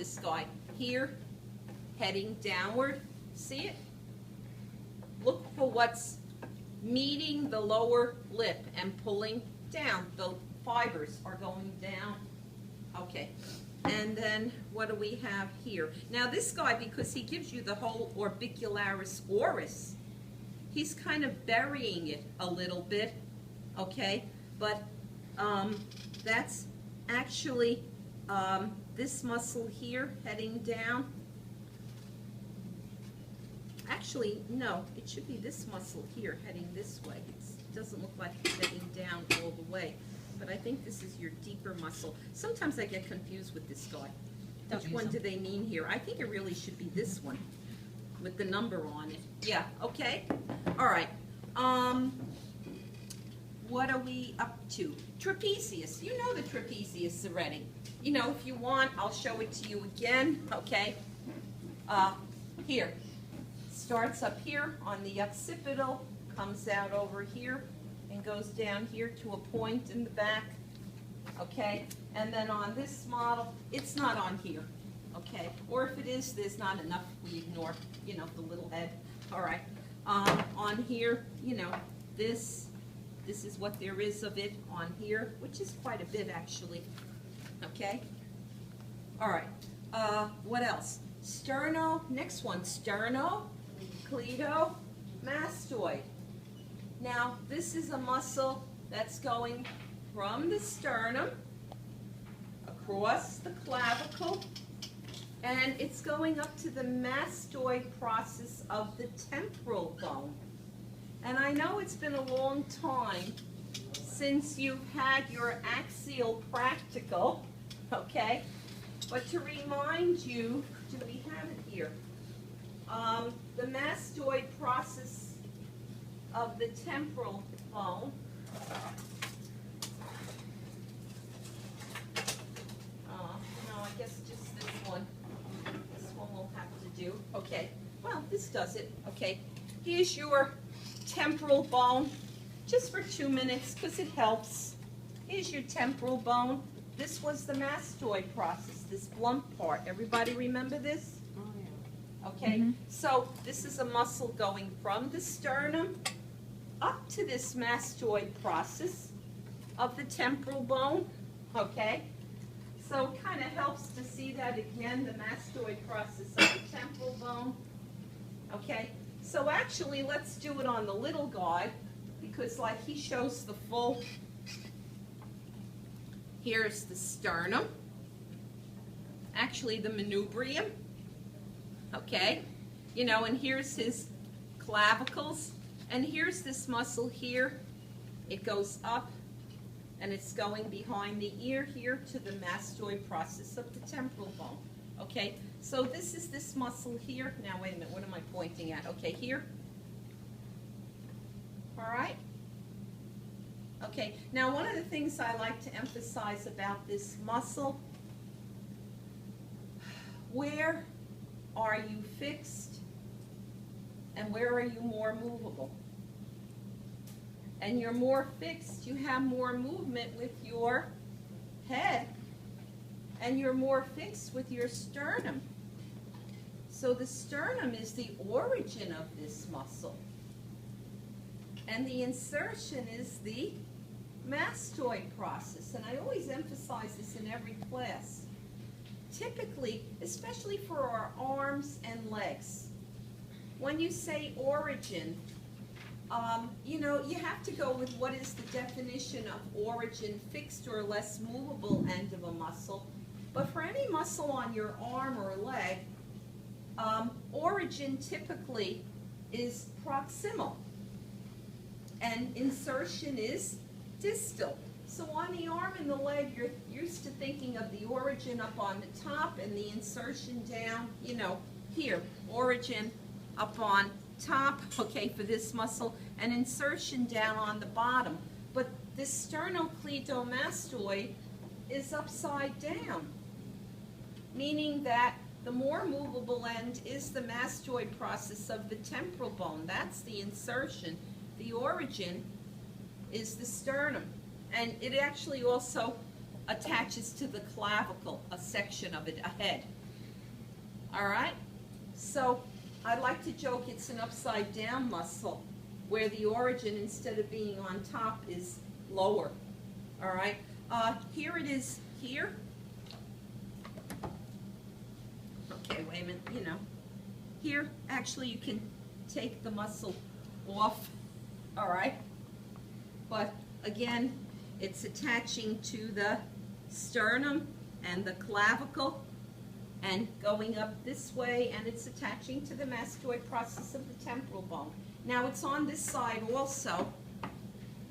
this guy here, heading downward. See it? Look for what's meeting the lower lip and pulling down. The fibers are going down. Okay. And then what do we have here? Now this guy, because he gives you the whole orbicularis oris, he's kind of burying it a little bit, okay? But that's actually this muscle here heading down. Actually, no, it should be this muscle here heading this way. It doesn't look like it's heading down all the way. But I think this is your deeper muscle. Sometimes I get confused with this guy. Which one do they mean here? I think it really should be this one with the number on it. Yeah, okay. All right. What are we up to? Trapezius. You know the trapezius already. You know, if you want, I'll show it to you again, okay? Here. Starts up here on the occipital, comes out over here, and goes down here to a point in the back, okay? And then on this model, it's not on here, okay? Or if it is, there's not enough, we ignore, you know, the little head. All right. On here, you know, this is what there is of it on here, which is quite a bit actually, okay? All right. What else? Next one, sternocleidomastoid. Now, this is a muscle that's going from the sternum across the clavicle, and it's going up to the mastoid process of the temporal bone. And I know it's been a long time since you've had your axial practical, okay? But to remind you, do we have it here? The mastoid process of the temporal bone. No, I guess just this one. This one we'll have to do. Okay, well, this does it. Okay, here's your temporal bone, just for 2 minutes, because it helps. Here's your temporal bone. This was the mastoid process, this blunt part. Everybody remember this? Oh, yeah. Okay, so this is a muscle going from the sternum up to this mastoid process of the temporal bone, okay? So it kind of helps to see that again, the mastoid process of the temporal bone, okay? So actually, let's do it on the little guy, because like he shows the full. Here's the sternum, actually the manubrium, okay? You know, and here's his clavicles, and here's this muscle here. It goes up, and it's going behind the ear here to the mastoid process of the temporal bone, okay? So this is this muscle here. Now, wait a minute, what am I pointing at? Okay, here. All right? Okay, now one of the things I like to emphasize about this muscle, where are you fixed and where are you more movable? And you're more fixed, you have more movement with your head, and you're more fixed with your sternum. So the sternum is the origin of this muscle, and the insertion is the mastoid process. And I always emphasize this in every class. Typically, especially for our arms and legs, when you say origin, you know, you have to go with what is the definition of origin, fixed or less movable end of a muscle. But for any muscle on your arm or leg, origin typically is proximal, and insertion is distal. So on the arm and the leg, you're used to thinking of the origin up on the top and the insertion down, you know, here, origin up on top, okay, for this muscle, and insertion down on the bottom. But this sternocleidomastoid is upside down, meaning that the more movable end is the mastoid process of the temporal bone. That's the insertion. The origin is the sternum. And it actually also attaches to the clavicle, a section of it ahead. All right? So I like to joke it's an upside down muscle where the origin, instead of being on top, is lower. All right? Here it is here. Okay, wait a minute, you know. Here, actually, you can take the muscle off, all right? But again, it's attaching to the sternum and the clavicle and going up this way, and it's attaching to the mastoid process of the temporal bone. Now, it's on this side also,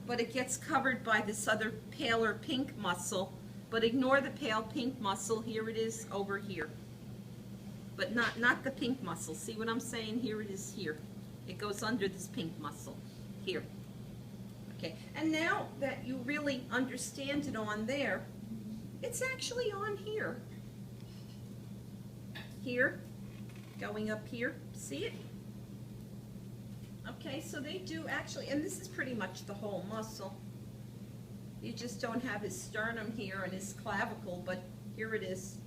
but it gets covered by this other paler pink muscle. But ignore the pale pink muscle. Here it is over here. But not the pink muscle. See what I'm saying? Here it is here. It goes under this pink muscle. Here. Okay. And now that you really understand it on there, it's actually on here. Here. Going up here. See it? Okay, so they do actually, and this is pretty much the whole muscle. You just don't have his sternum here and his clavicle, but here it is.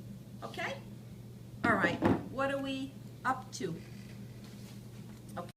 Okay? All right, what are we up to?